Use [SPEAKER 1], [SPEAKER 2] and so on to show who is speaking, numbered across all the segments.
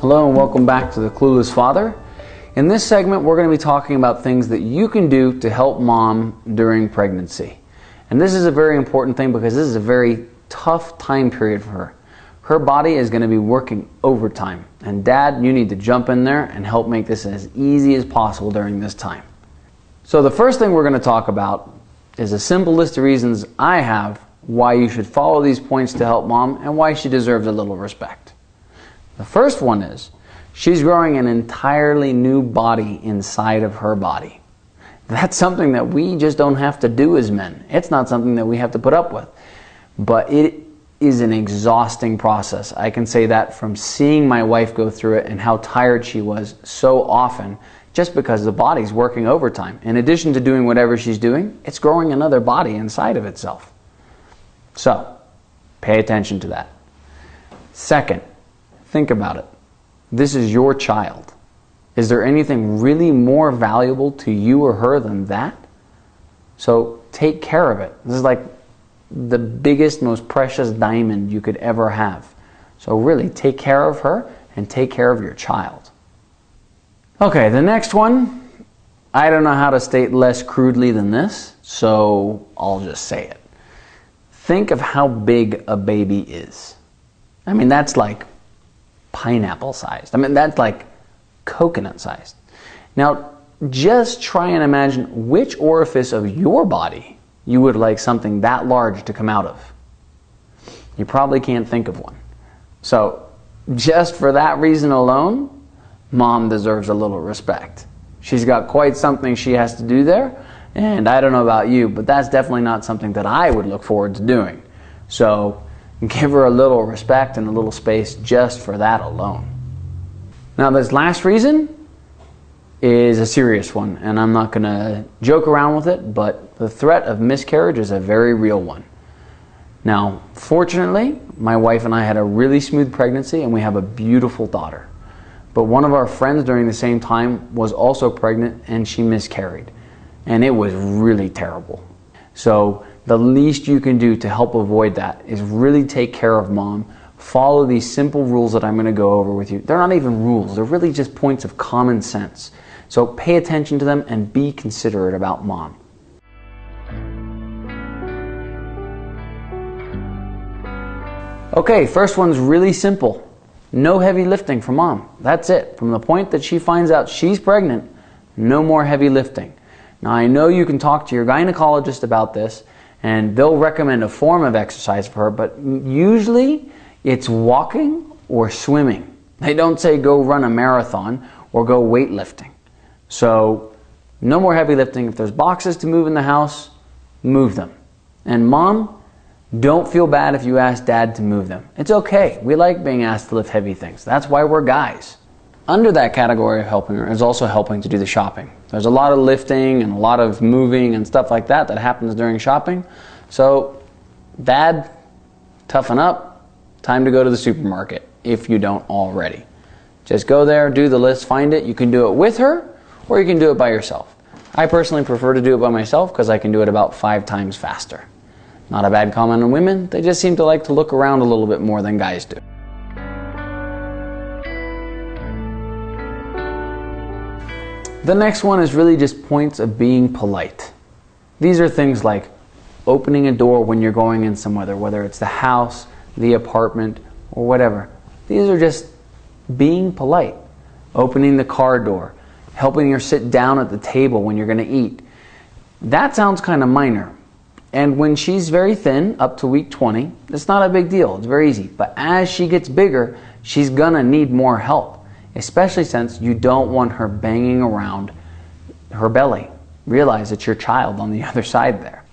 [SPEAKER 1] Hello and welcome back to The Clueless Father. In this segment, we're going to be talking about things that you can do to help mom during pregnancy. And this is a very important thing because this is a very tough time period for her. Her body is going to be working overtime. And Dad, you need to jump in there and help make this as easy as possible during this time. So the first thing we're going to talk about is a simple list of reasons I have why you should follow these points to help mom and why she deserves a little respect. The first one is, she's growing an entirely new body inside of her body. That's something that we just don't have to do as men. It's not something that we have to put up with. But it is an exhausting process. I can say that from seeing my wife go through it and how tired she was so often just because the body's working overtime. In addition to doing whatever she's doing, it's growing another body inside of itself. So, pay attention to that. Second, think about it. This is your child. Is there anything really more valuable to you or her than that? So take care of it. This is like the biggest, most precious diamond you could ever have. So really take care of her and take care of your child. Okay, the next one, I don't know how to state less crudely than this, so I'll just say it. Think of how big a baby is. I mean, that's like pineapple sized. I mean, that's like coconut sized. Now, just try and imagine which orifice of your body you would like something that large to come out of. You probably can't think of one. So, just for that reason alone, mom deserves a little respect. She's got quite something she has to do there, and I don't know about you, but that's definitely not something that I would look forward to doing. So, give her a little respect and a little space just for that alone. Now, this last reason is a serious one, and I'm not going to joke around with it, but the threat of miscarriage is a very real one. Now, fortunately, my wife and I had a really smooth pregnancy, and we have a beautiful daughter. But one of our friends during the same time was also pregnant, and she miscarried. And it was really terrible. So, the least you can do to help avoid that is really take care of mom. Follow these simple rules that I'm going to go over with you. They're not even rules. They're really just points of common sense. So pay attention to them and be considerate about mom. Okay, first one's really simple. No heavy lifting for mom. That's it. From the point that she finds out she's pregnant, no more heavy lifting. Now I know you can talk to your gynecologist about this, and they'll recommend a form of exercise for her, but usually it's walking or swimming. They don't say go run a marathon or go weightlifting. So no more heavy lifting. If there's boxes to move in the house, move them. And mom, don't feel bad if you ask dad to move them. It's okay. We like being asked to lift heavy things. That's why we're guys. Under that category of helping her is also helping to do the shopping. There's a lot of lifting and a lot of moving and stuff like that happens during shopping. So, Dad, toughen up. Time to go to the supermarket if you don't already. Just go there, do the list, find it. You can do it with her or you can do it by yourself. I personally prefer to do it by myself because I can do it about 5 times faster. Not a bad comment on women. They just seem to like to look around a little bit more than guys do. The next one is really just points of being polite. These are things like opening a door when you're going in somewhere, whether it's the house, the apartment, or whatever. These are just being polite. Opening the car door, helping her sit down at the table when you're going to eat. That sounds kind of minor. And when she's very thin, up to week 20, it's not a big deal. It's very easy. But as she gets bigger, she's going to need more help. Especially since you don't want her banging around her belly. Realize it's your child on the other side there.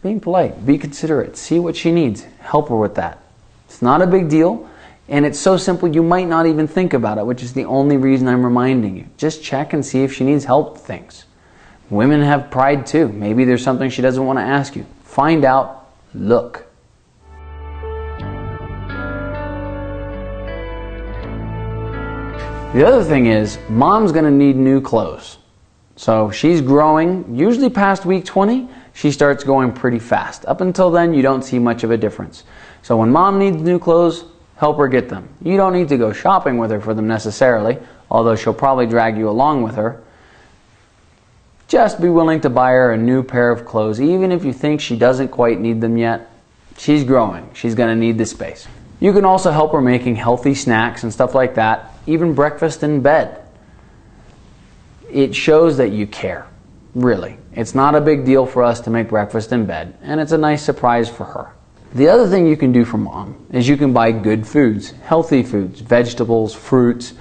[SPEAKER 1] Being polite, be considerate, see what she needs, help her with that. It's not a big deal, and it's so simple you might not even think about it, which is the only reason I'm reminding you. Just check and see if she needs help with things. Women have pride too. Maybe there's something she doesn't want to ask you. Find out, look. The other thing is, mom's going to need new clothes. So she's growing, usually past week 20, she starts going pretty fast. Up until then, you don't see much of a difference. So when mom needs new clothes, help her get them. You don't need to go shopping with her for them necessarily, although she'll probably drag you along with her. Just be willing to buy her a new pair of clothes, even if you think she doesn't quite need them yet. She's growing. She's going to need the space. You can also help her making healthy snacks and stuff like that, even breakfast in bed. It shows that you care, really. It's not a big deal for us to make breakfast in bed, and it's a nice surprise for her. The other thing you can do for mom is you can buy good foods, healthy foods, vegetables, fruits,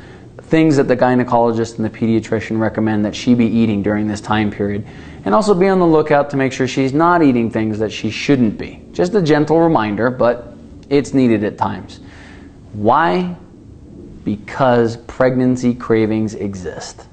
[SPEAKER 1] things that the gynecologist and the pediatrician recommend that she be eating during this time period. And also be on the lookout to make sure she's not eating things that she shouldn't be. Just a gentle reminder, but it's needed at times. Why? Because pregnancy cravings exist.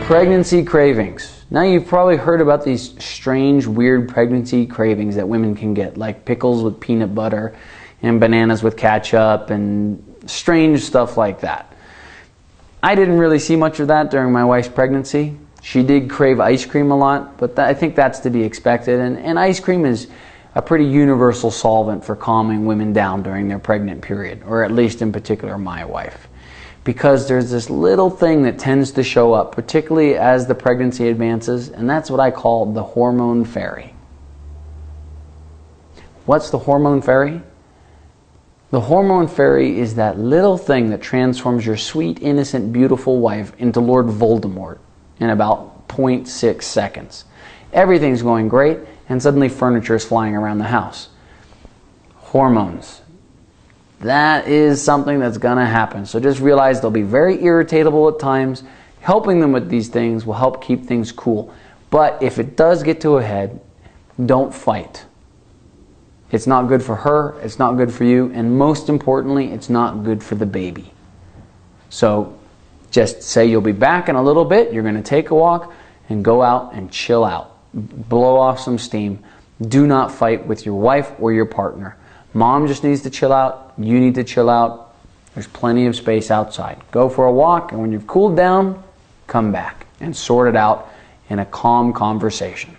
[SPEAKER 1] Pregnancy cravings. Now you've probably heard about these strange, weird pregnancy cravings that women can get, like pickles with peanut butter and bananas with ketchup and strange stuff like that. I didn't really see much of that during my wife's pregnancy. She did crave ice cream a lot, but I think that's to be expected. And ice cream is a pretty universal solvent for calming women down during their pregnant period, or at least in particular my wife. Because there's this little thing that tends to show up, particularly as the pregnancy advances, and that's what I call the hormone fairy. What's the hormone fairy? The hormone fairy is that little thing that transforms your sweet, innocent, beautiful wife into Lord Voldemort in about 0.6 seconds. Everything's going great, and suddenly furniture is flying around the house. Hormones. That is something that's going to happen. So just realize they'll be very irritatable at times. Helping them with these things will help keep things cool. But if it does get to a head, don't fight. It's not good for her, it's not good for you, and most importantly, it's not good for the baby. So just say you'll be back in a little bit, you're going to take a walk, and go out and chill out. Blow off some steam. Do not fight with your wife or your partner. Mom just needs to chill out. You need to chill out. There's plenty of space outside. Go for a walk, and when you've cooled down, come back and sort it out in a calm conversation.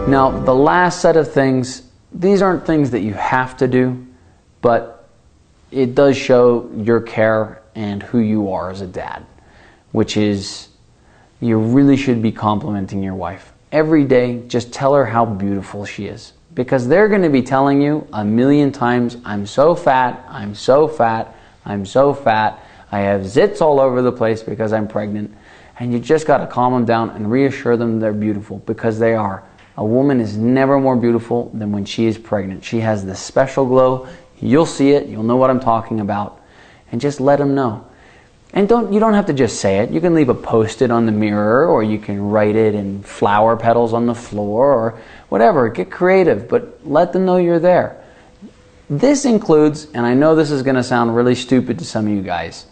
[SPEAKER 1] Now, the last set of things, these aren't things that you have to do, but it does show your care and who you are as a dad, which is you really should be complimenting your wife. Every day, just tell her how beautiful she is. Because they're going to be telling you a million times, I'm so fat, I'm so fat, I'm so fat, I have zits all over the place because I'm pregnant. And you just got to calm them down and reassure them they're beautiful, because they are. A woman is never more beautiful than when she is pregnant. She has this special glow. You'll see it. You'll know what I'm talking about. And just let them know. And you don't have to just say it. You can leave a post-it on the mirror, or you can write it in flower petals on the floor, or whatever. Get creative, but let them know you're there. This includes, and I know this is going to sound really stupid to some of you guys,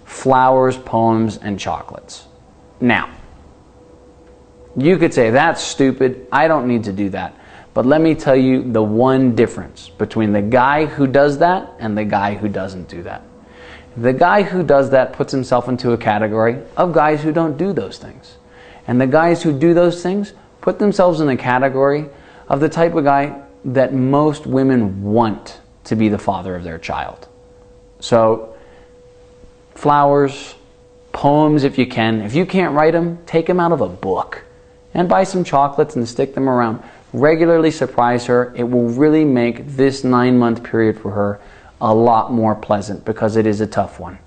[SPEAKER 1] flowers, poems, and chocolates. Now, you could say, that's stupid, I don't need to do that. But let me tell you the one difference between the guy who does that and the guy who doesn't do that. The guy who does that puts himself into a category of guys who don't do those things. And the guys who do those things put themselves in a category of the type of guy that most women want to be the father of their child. So, flowers, poems if you can. If you can't write them, take them out of a book. And buy some chocolates and stick them around. Regularly surprise her. It will really make this 9-month period for her a lot more pleasant, because it is a tough one.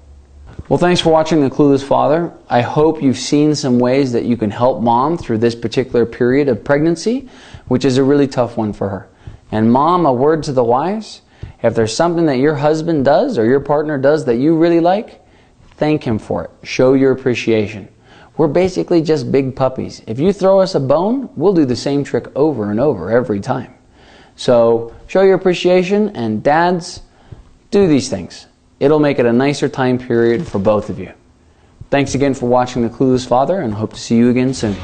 [SPEAKER 1] Well, thanks for watching The Clueless Father. I hope you've seen some ways that you can help mom through this particular period of pregnancy, which is a really tough one for her. And mom, a word to the wise, if there's something that your husband does or your partner does that you really like, thank him for it. Show your appreciation. We're basically just big puppies. If you throw us a bone, we'll do the same trick over and over every time. So show your appreciation, and dads, do these things. It'll make it a nicer time period for both of you. Thanks again for watching The Clueless Father, and hope to see you again soon.